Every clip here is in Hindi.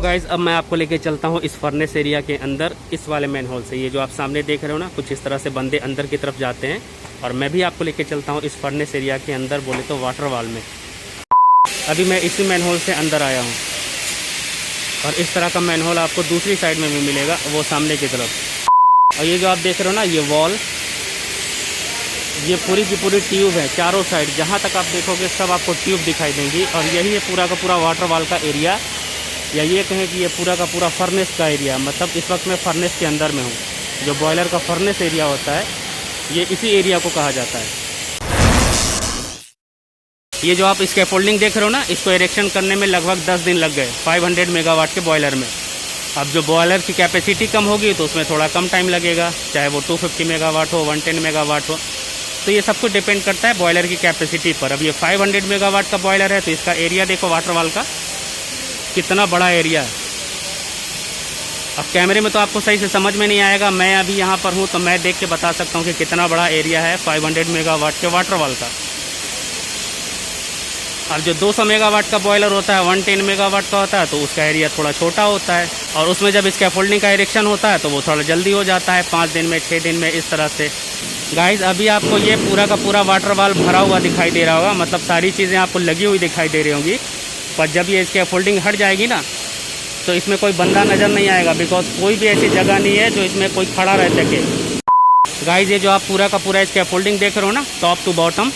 गाइज़ अब मैं आपको लेके चलता हूँ इस फर्नेस एरिया के अंदर, इस वाले मैन होल से। ये जो आप सामने देख रहे हो ना, कुछ इस तरह से बंदे अंदर की तरफ जाते हैं और मैं भी आपको लेके चलता हूँ इस फर्नेस एरिया के अंदर, बोले तो वाटर वाल में। अभी मैं इसी मैन होल से अंदर आया हूँ और इस तरह का मैन होल आपको दूसरी साइड में भी मिलेगा, वो सामने की तरफ। और ये जो आप देख रहे हो ना, ये वॉल, ये पूरी की पूरी ट्यूब है चारों साइड। जहाँ तक आप देखोगे सब आपको ट्यूब दिखाई देंगी और यही है पूरा का पूरा वाटर वाल का एरिया, या ये कहें कि ये पूरा का पूरा फर्नेस का एरिया। मतलब इस वक्त मैं फर्नेस के अंदर में हूँ। जो बॉयलर का फर्नेस एरिया होता है, ये इसी एरिया को कहा जाता है। ये जो आप स्कैफोल्डिंग देख रहे हो ना, इसको इरेक्शन करने में लगभग 10 दिन लग गए 500 मेगावाट के बॉयलर में। अब जो बॉयलर की कैपेसिटी कम होगी तो उसमें थोड़ा कम टाइम लगेगा, चाहे वो 250 मेगावाट हो, 110 मेगावाट हो। तो ये सब कुछ डिपेंड करता है बॉयलर की कैपेसिटी पर। अब ये 500 मेगावाट का बॉयलर है तो इसका एरिया देखो वाटर वाल का कितना बड़ा एरिया है। अब कैमरे में तो आपको सही से समझ में नहीं आएगा, मैं अभी यहाँ पर हूँ तो मैं देख के बता सकता हूँ कि कितना बड़ा एरिया है 500 मेगावाट के वाटर वाल का। और जो 200 मेगावाट का बॉयलर होता है, 110 मेगावाट का होता है, तो उसका एरिया थोड़ा छोटा होता है और उसमें जब स्कैफोल्डिंग का इरेक्शन होता है तो वो थोड़ा जल्दी हो जाता है, 5 दिन में, 6 दिन में, इस तरह से। गाइस अभी आपको ये पूरा का पूरा वाटर वाल भरा हुआ दिखाई दे रहा होगा, मतलब सारी चीज़ें आपको लगी हुई दिखाई दे रही होंगी। पर जब ये स्कैफोल्डिंग हट जाएगी ना, तो इसमें कोई बंदा नज़र नहीं आएगा, बिकॉज कोई भी ऐसी जगह नहीं है जो इसमें कोई खड़ा रह सके। गाइस ये जो आप पूरा का पूरा स्कैफोल्डिंग देख रहे हो ना, टॉप टू बॉटम,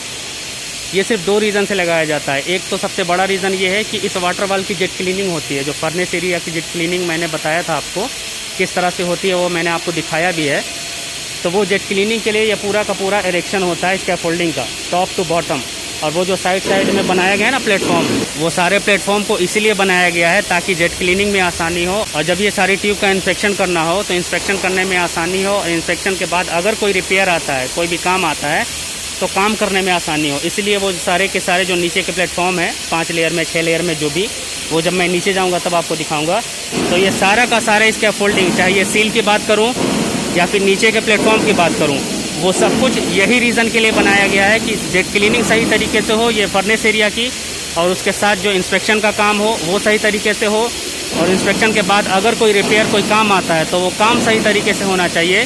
ये सिर्फ 2 रीज़न से लगाया जाता है। एक तो सबसे बड़ा रीज़न ये है कि इस वाटर वाल की जेट क्लीनिंग होती है। जो फर्नेस एरिया की जेट क्लीनिंग मैंने बताया था आपको किस तरह से होती है, वो मैंने आपको दिखाया भी है। तो वो जेट क्लीनिंग के लिए ये पूरा का पूरा इरेक्शन होता है स्कैफोल्डिंग का, टॉप टू बॉटम। और वो जो साइड साइड में बनाया गया है ना प्लेटफॉर्म, वो सारे प्लेटफॉर्म को इसीलिए बनाया गया है ताकि जेट क्लीनिंग में आसानी हो। और जब ये सारी ट्यूब का इंस्पेक्शन करना हो तो इंस्पेक्शन करने में आसानी हो, और इंस्पेक्शन के बाद अगर कोई रिपेयर आता है, कोई भी काम आता है, तो काम करने में आसानी हो। इसलिए वो सारे के सारे जो नीचे के प्लेटफॉर्म है, 5 लेयर में, 6 लेयर में, जो भी, वो जब मैं नीचे जाऊँगा तब आपको दिखाऊँगा। तो ये सारा का सारा स्कैफोल्डिंग, चाहे ये सील की बात करूँ या फिर नीचे के प्लेटफॉर्म की बात करूं, वो सब कुछ यही रीज़न के लिए बनाया गया है कि जेट क्लीनिंग सही तरीके से हो, ये फर्नेस एरिया की, और उसके साथ जो इंस्पेक्शन का काम हो वो सही तरीके से हो, और इंस्पेक्शन के बाद अगर कोई रिपेयर, कोई काम आता है तो वो काम सही तरीके से होना चाहिए।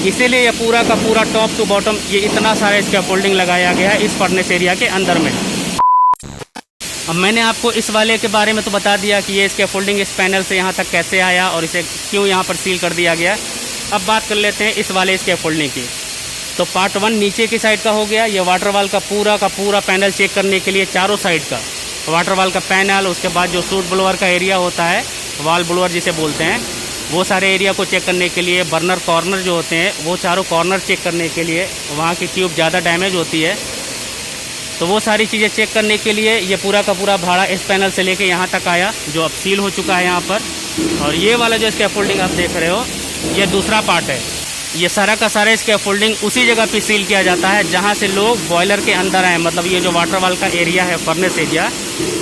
इसीलिए ये पूरा का पूरा टॉप टू बॉटम ये इतना सारा स्कैफोल्डिंग लगाया गया है इस फर्नेस एरिया के अंदर में। अब मैंने आपको इस वाले के बारे में तो बता दिया कि ये स्कैफोल्डिंग इस पैनल से यहाँ तक कैसे आया और इसे क्यों यहाँ पर सील कर दिया गया। अब बात कर लेते हैं इस वाले स्कैफोल्डिंग की। तो पार्ट 1 नीचे की साइड का हो गया। ये वाटर वाल का पूरा पैनल चेक करने के लिए चारों साइड का वाटर वाल का पैनल, उसके बाद जो सूट ब्लोअर का एरिया होता है, वाल ब्लोअर जिसे बोलते हैं, वो सारे एरिया को चेक करने के लिए, बर्नर कॉर्नर जो होते हैं वो चारों कॉर्नर चेक करने के लिए, वहाँ की ट्यूब ज़्यादा डैमेज होती है तो वो सारी चीज़ें चेक करने के लिए ये पूरा का पूरा भाड़ा इस पैनल से लेके यहाँ तक आया, जो अब सील हो चुका है यहाँ पर। और ये वाला जो स्कैफोल्डिंग आप देख रहे हो, ये दूसरा पार्ट है। ये सारा का सारा स्कैफोल्डिंग उसी जगह पे सील किया जाता है जहाँ से लोग बॉयलर के अंदर आए, मतलब ये जो वाटर वाल का एरिया है, फर्नेस एरिया,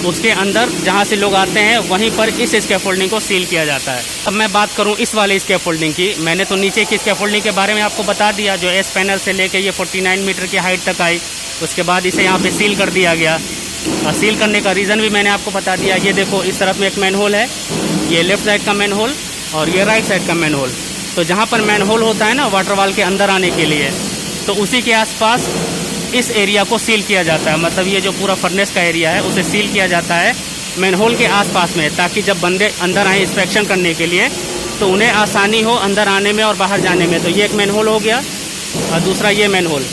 उसके अंदर जहाँ से लोग आते हैं वहीं पर इस स्कैफोल्डिंग को सील किया जाता है। अब मैं बात करूँ इस वाले स्कैफोल्डिंग की, मैंने तो नीचे की स्कैफोल्डिंग के बारे में आपको बता दिया, जो एस पैनल से लेके ये 49 मीटर की हाइट तक आई। उसके बाद इसे यहाँ पे सील कर दिया गया, और सील करने का रीज़न भी मैंने आपको बता दिया। ये देखो इस तरफ में एक मैन होल है, ये लेफ्ट साइड का मैन होल और ये राइट साइड का मैन होल। तो जहाँ पर मैन होल होता है ना वाटर वाल के अंदर आने के लिए, तो उसी के आसपास इस एरिया को सील किया जाता है। मतलब ये जो पूरा फर्नेस का एरिया है उसे सील किया जाता है मैन होल के आसपास में, ताकि जब बंदे अंदर आए इंस्पेक्शन करने के लिए तो उन्हें आसानी हो अंदर आने में और बाहर जाने में। तो ये एक मैन होल हो गया और दूसरा ये मैन होल।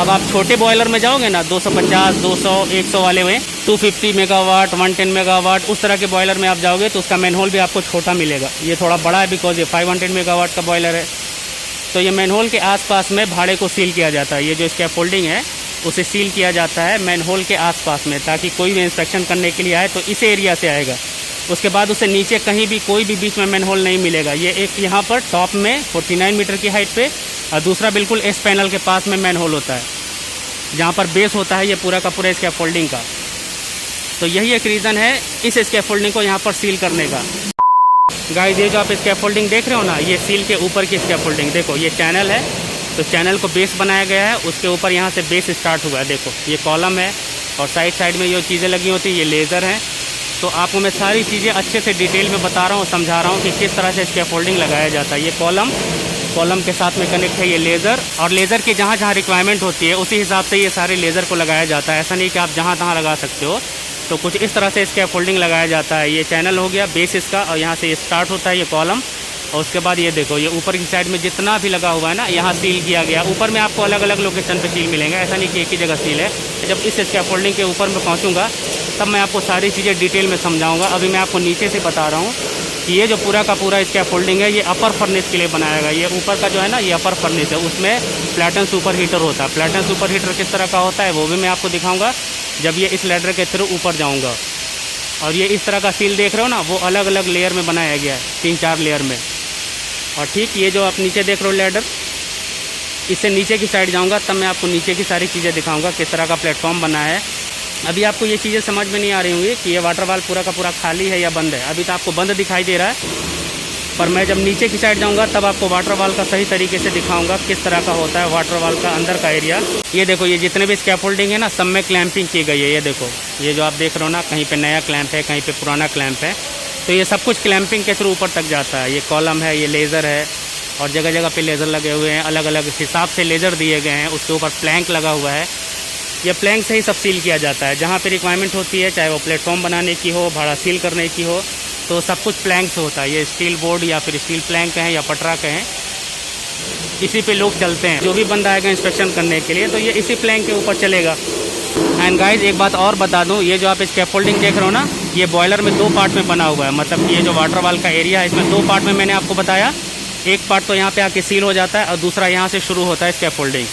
अब आप छोटे बॉयलर में जाओगे ना, 250, 200, 100 वाले में, 250 मेगावाट, 110 मेगावाट, उस तरह के बॉयलर में आप जाओगे तो उसका मैन होल भी आपको छोटा मिलेगा। ये थोड़ा बड़ा है बिकॉज ये 500 मेगावाट का बॉयलर है। तो ये मैन होल के आसपास में भाड़े को सील किया जाता है। ये जो स्कैफोल्डिंग है उसे सील किया जाता है मैन होल के आसपास में, ताकि कोई भी इंस्पेक्शन करने के लिए आए तो इस एरिया से आएगा। उसके बाद उसे नीचे कहीं भी कोई भी बीच में मैन होल नहीं मिलेगा। ये एक यहाँ पर टॉप में 49 मीटर की हाइट पे, और दूसरा बिल्कुल इस पैनल के पास में मैन होल होता है, जहाँ पर बेस होता है ये पूरा का पूरा स्कैफोल्डिंग का। तो यही एक रीज़न है इस स्कैफोल्डिंग को यहाँ पर सील करने का। गाइस ये जो आप स्कैफोल्डिंग देख रहे हो ना, ये सील के ऊपर की स्कैफोल्डिंग, देखो ये चैनल है, तो चैनल को बेस बनाया गया है, उसके ऊपर यहाँ से बेस स्टार्ट हुआ है। देखो ये कॉलम है और साइड साइड में जो चीज़ें लगी होती है ये लेज़र हैं, तो आपको मैं सारी चीज़ें अच्छे से डिटेल में बता रहा हूँ, समझा रहा हूँ कि किस तरह से स्कैफोल्डिंग लगाया जाता है। ये कॉलम के साथ में कनेक्ट है ये लेज़र, और लेज़र की जहाँ जहाँ रिक्वायरमेंट होती है उसी हिसाब से ये सारे लेज़र को लगाया जाता है। ऐसा नहीं कि आप जहाँ तहाँ लगा सकते हो। तो कुछ इस तरह से स्कैफोल्डिंग लगाया जाता है। ये चैनल हो गया बेस इसका, और यहाँ से ये स्टार्ट होता है ये कॉलम, और उसके बाद ये देखो ये ऊपर की साइड में जितना भी लगा हुआ है ना, यहाँ सील किया गया। ऊपर में आपको अलग अलग लोकेशन पे सील मिलेंगे, ऐसा नहीं कि एक ही जगह सील है। जब इस स्कैफोल्डिंग के ऊपर में पहुँचूँगा तब मैं आपको सारी चीज़ें डिटेल में समझाऊँगा। अभी मैं आपको नीचे से बता रहा हूँ कि ये जो पूरा का पूरा स्कैफोल्डिंग है ये अपर फर्नेस के लिए बनाया गया। ये ऊपर का जो है ना ये अपर फर्नेस है, उसमें प्लैटन सुपर हीटर होता है। प्लैटन सुपर हीटर किस तरह का होता है वो भी मैं आपको दिखाऊँगा जब ये इस लैडर के थ्रू ऊपर जाऊँगा। और ये इस तरह का सील देख रहे हो ना, वो अलग अलग लेयर में बनाया गया है, 3-4 लेयर में। और ठीक ये जो आप नीचे देख रहे हो लैडर, इससे नीचे की साइड जाऊंगा तब मैं आपको नीचे की सारी चीज़ें दिखाऊंगा किस तरह का प्लेटफॉर्म बना है। अभी आपको ये चीज़ें समझ में नहीं आ रही होंगी कि ये वाटर वाल पूरा का पूरा खाली है या बंद है। अभी तो आपको बंद दिखाई दे रहा है, पर मैं जब नीचे की साइड जाऊंगा तब आपको वाटर वाल का सही तरीके से दिखाऊंगा किस तरह का होता है वाटर वाल का अंदर का एरिया। ये देखो ये जितने भी स्कैफोल्डिंग है ना, सब में क्लैंपिंग की गई है। ये देखो ये जो आप देख रहे हो ना, कहीं पे नया क्लैंप है, कहीं पे पुराना क्लैंप है, तो ये सब कुछ क्लैंपिंग के थ्रू ऊपर तक जाता है। ये कॉलम है, ये लेज़र है, और जगह जगह पे लेज़र लगे हुए हैं, अलग अलग हिसाब से लेज़र दिए गए हैं। उसके ऊपर प्लैंक लगा हुआ है। ये प्लैंक से ही सब सील किया जाता है। जहाँ पे रिक्वायरमेंट होती है, चाहे वो प्लेटफॉर्म बनाने की हो, भाड़ा सील करने की हो, तो सब कुछ प्लैंक से होता है। ये स्टील बोर्ड या फिर स्टील प्लैंक कहें या पटरा कहें, इसी पे लोग चलते हैं। जो भी बंदा आएगा इंस्पेक्शन करने के लिए तो ये इसी प्लैंक के ऊपर चलेगा। एंड गाइज एक बात और बता दूं, ये जो आप स्कैफोल्डिंग देख रहे हो ना, ये बॉयलर में 2 पार्ट में बना हुआ है। मतलब ये जो वाटर वाल का एरिया है इसमें 2 पार्ट में मैंने आपको बताया। एक पार्ट तो यहाँ पे आके सील हो जाता है और दूसरा यहाँ से शुरू होता है स्कैफोल्डिंग।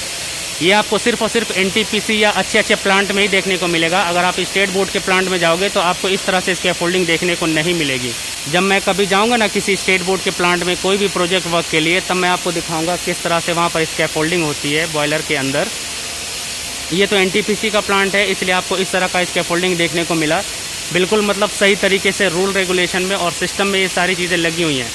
ये आपको सिर्फ और सिर्फ एनटीपीसी या अच्छे अच्छे प्लांट में ही देखने को मिलेगा। अगर आप स्टेट बोर्ड के प्लांट में जाओगे तो आपको इस तरह से स्कैफोल्डिंग देखने को नहीं मिलेगी। जब मैं कभी जाऊँगा ना किसी स्टेट बोर्ड के प्लांट में कोई भी प्रोजेक्ट वर्क के लिए, तब मैं आपको दिखाऊँगा किस तरह से वहाँ पर स्कैफोल्डिंग होती है बॉयलर के अंदर। ये तो एनटीपीसी का प्लांट है, इसलिए आपको इस तरह का स्कैफोल्डिंग देखने को मिला। बिल्कुल मतलब सही तरीके से रूल रेगुलेशन में और सिस्टम में ये सारी चीज़ें लगी हुई हैं।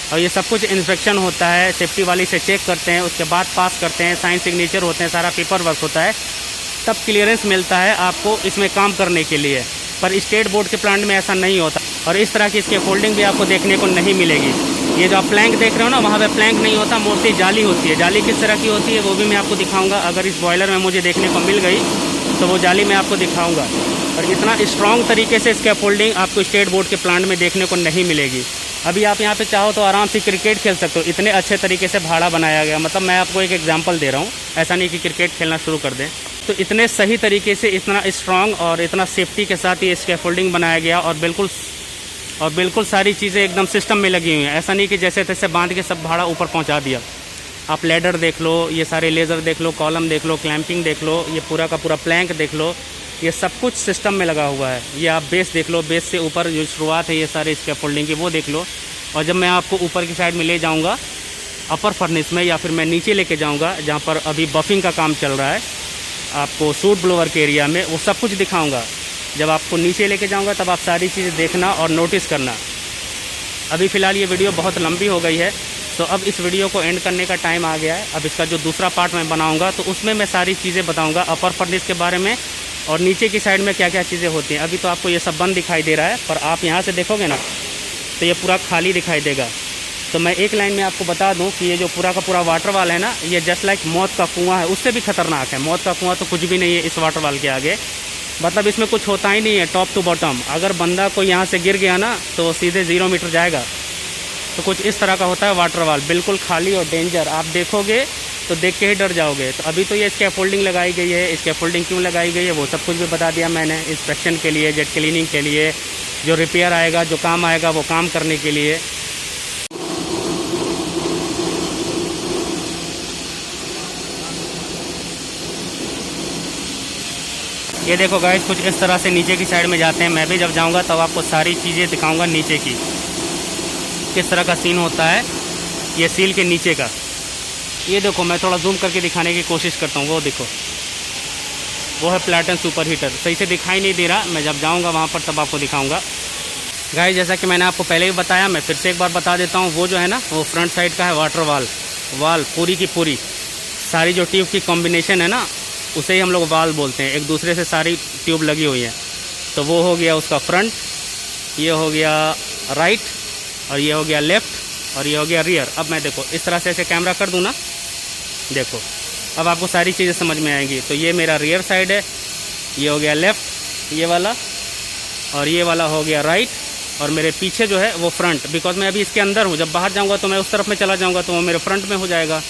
और ये सब कुछ इंस्पेक्शन होता है, सेफ्टी वाली से चेक करते हैं, उसके बाद पास करते हैं, साइन सिग्नेचर होते हैं, सारा पेपर वर्क होता है, तब क्लियरेंस मिलता है आपको इसमें काम करने के लिए। पर स्टेट बोर्ड के प्लांट में ऐसा नहीं होता, और इस तरह की स्कैफोल्डिंग भी आपको देखने को नहीं मिलेगी। ये जो आप प्लैंक देख रहे हो ना, वहाँ पे प्लैंक नहीं होता, मोस्टली जाली होती है। जाली किस तरह की होती है वो भी मैं आपको दिखाऊंगा। अगर इस बॉयलर में मुझे देखने को मिल गई तो वो जाली मैं आपको दिखाऊंगा। और इतना स्ट्रॉन्ग तरीके से स्कैफोल्डिंग आपको स्टेट बोर्ड के प्लांट में देखने को नहीं मिलेगी। अभी आप यहाँ पे चाहो तो आराम से क्रिकेट खेल सकते हो, इतने अच्छे तरीके से भाड़ा बनाया गया। मतलब मैं आपको एक एग्जांपल दे रहा हूँ, ऐसा नहीं कि क्रिकेट खेलना शुरू कर दें। तो इतने सही तरीके से, इतना स्ट्रॉन्ग और इतना सेफ्टी के साथ ये स्कैफोल्डिंग बनाया गया, और बिल्कुल सारी चीज़ें एकदम सिस्टम में लगी हुई हैं। ऐसा नहीं कि जैसे तैसे बांध के सब भाड़ा ऊपर पहुँचा दिया। आप लैडर देख लो, ये सारे लेज़र देख लो, कॉलम देख लो, क्लैंपिंग देख लो, ये पूरा का पूरा प्लैंक देख लो, ये सब कुछ सिस्टम में लगा हुआ है। ये आप बेस देख लो, बेस से ऊपर जो शुरुआत है ये सारे स्कैफोल्डिंग की वो देख लो। और जब मैं आपको ऊपर की साइड में ले जाऊंगा अपर फर्नेस में, या फिर मैं नीचे लेके जाऊंगा जहां पर अभी बफिंग का काम चल रहा है, आपको सूट ब्लोअर के एरिया में, वो सब कुछ दिखाऊंगा। जब आपको नीचे लेके जाऊंगा तब आप सारी चीज़ें देखना और नोटिस करना। अभी फ़िलहाल ये वीडियो बहुत लंबी हो गई है, तो अब इस वीडियो को एंड करने का टाइम आ गया है। अब इसका जो दूसरा पार्ट मैं बनाऊँगा तो उसमें मैं सारी चीज़ें बताऊँगा अपर फर्नेस के बारे में, और नीचे की साइड में क्या क्या चीज़ें होती हैं। अभी तो आपको ये सब बंद दिखाई दे रहा है, पर आप यहाँ से देखोगे ना तो ये पूरा खाली दिखाई देगा। तो मैं एक लाइन में आपको बता दूं कि ये जो पूरा का पूरा वाटर वाल है ना, ये जस्ट लाइक मौत का कुआं है, उससे भी खतरनाक है। मौत का कुआं तो कुछ भी नहीं है इस वाटर वाल के आगे। मतलब इसमें कुछ होता ही नहीं है टॉप टू बॉटम। अगर बंदा कोई यहाँ से गिर गया ना तो सीधे 0 मीटर जाएगा। तो कुछ इस तरह का होता है वाटर वाल, बिल्कुल खाली और डेंजर। आप देखोगे तो देख के ही डर जाओगे। तो अभी तो ये स्कैफोल्डिंग लगाई गई है। स्कैफोल्डिंग क्यों लगाई गई है वो सब कुछ भी बता दिया मैंने। इंस्पेक्शन के लिए, जेट क्लीनिंग के लिए, जो रिपेयर आएगा, जो काम आएगा वो काम करने के लिए। ये देखो गाइस, कुछ इस तरह से नीचे की साइड में जाते हैं। मैं भी जब जाऊंगा तब आपको सारी चीज़ें दिखाऊंगा नीचे की, किस तरह का सीन होता है ये सील के नीचे का। ये देखो, मैं थोड़ा जूम करके दिखाने की कोशिश करता हूँ। वो देखो, वो है प्लैटन सुपर हीटर। सही से दिखाई नहीं दे रहा, मैं जब जाऊँगा वहाँ पर तब आपको दिखाऊँगा। गाइस, जैसा कि मैंने आपको पहले भी बताया, मैं फिर से एक बार बता देता हूँ। वो जो है ना, वो फ्रंट साइड का है वाटर वाल पूरी की पूरी। सारी जो ट्यूब की कॉम्बिनेशन है ना, उसे ही हम लोग वाल बोलते हैं। एक दूसरे से सारी ट्यूब लगी हुई है, तो वो हो गया उसका फ्रंट। ये हो गया राइट, और ये हो गया लेफ़्ट, और ये हो गया रियर। अब मैं देखो इस तरह से ऐसे कैमरा कर दूँ ना, देखो अब आपको सारी चीज़ें समझ में आएंगी। तो ये मेरा रियर साइड है, ये हो गया लेफ़्ट ये वाला, और ये वाला हो गया राइट, और मेरे पीछे जो है वो फ्रंट, बिकॉज मैं अभी इसके अंदर हूँ। जब बाहर जाऊँगा तो मैं उस तरफ में चला जाऊँगा तो वो मेरे फ्रंट में हो जाएगा।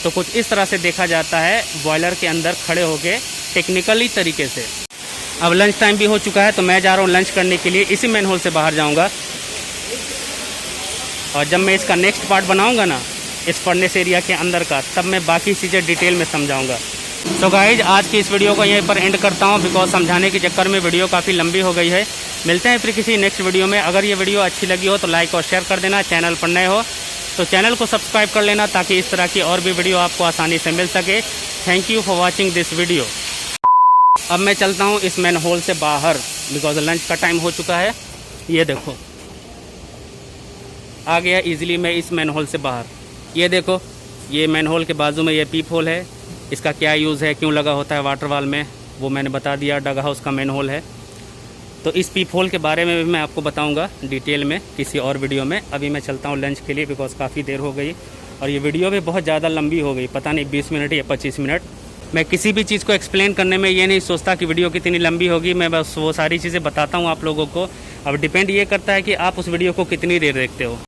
तो कुछ इस तरह से देखा जाता है बॉयलर के अंदर खड़े होके टेक्निकली तरीके से। अब लंच टाइम भी हो चुका है, तो मैं जा रहा हूँ लंच करने के लिए। इसी मैन होल से बाहर जाऊँगा, और जब मैं इसका नेक्स्ट पार्ट बनाऊँगा ना इस फर्नेस एरिया के अंदर का, तब मैं बाकी चीज़ें डिटेल में समझाऊँगा। सो गाइज आज की इस वीडियो को यहीं पर एंड करता हूँ, बिकॉज समझाने के चक्कर में वीडियो काफ़ी लंबी हो गई है। मिलते हैं फिर किसी नेक्स्ट वीडियो में। अगर ये वीडियो अच्छी लगी हो तो लाइक और शेयर कर देना। चैनल पर नए हो तो चैनल को सब्सक्राइब कर लेना, ताकि इस तरह की और भी वीडियो आपको आसानी से मिल सके। Thank you for watching this video. अब मैं चलता हूँ इस मैन होल से बाहर, बिकॉज लंच का टाइम हो चुका है। ये देखो आ गया ईजिली मैं इस मैन होल से बाहर। ये देखो ये मैन होल के बाजू में ये पीप होल है। इसका क्या यूज़ है, क्यों लगा होता है वाटर वाल में, वो मैंने बता दिया। डग हाउस का मैन होल है। तो इस पीप होल के बारे में भी मैं आपको बताऊंगा डिटेल में किसी और वीडियो में। अभी मैं चलता हूं लंच के लिए, बिकॉज काफ़ी देर हो गई और ये वीडियो भी बहुत ज़्यादा लंबी हो गई, पता नहीं 20 मिनट या 25 मिनट। मैं किसी भी चीज़ को एक्सप्लेन करने में ये नहीं सोचता कि वीडियो कितनी लंबी होगी, मैं बस वो सारी चीज़ें बताता हूँ आप लोगों को। अब डिपेंड ये करता है कि आप उस वीडियो को कितनी देर देखते हो।